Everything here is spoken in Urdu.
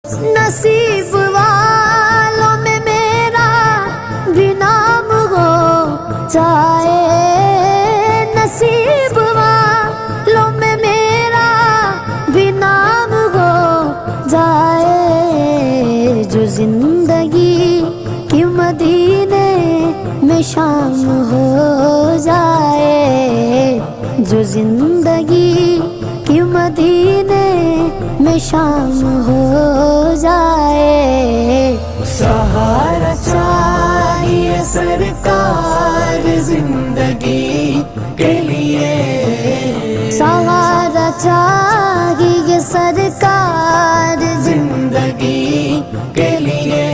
نصیب والوں میں میرا بھی نام ہو جائے، نصیب والوں میں میرا بھی نام ہو جائے، جو زندگی کی مدینے میں شام ہو جائے، جو زندگی کی مدینے میں شام ہو جائے۔ سہارا چاہیے سرکار زندگی کے لیے، سہارا چاہیے سرکار زندگی کے لیے،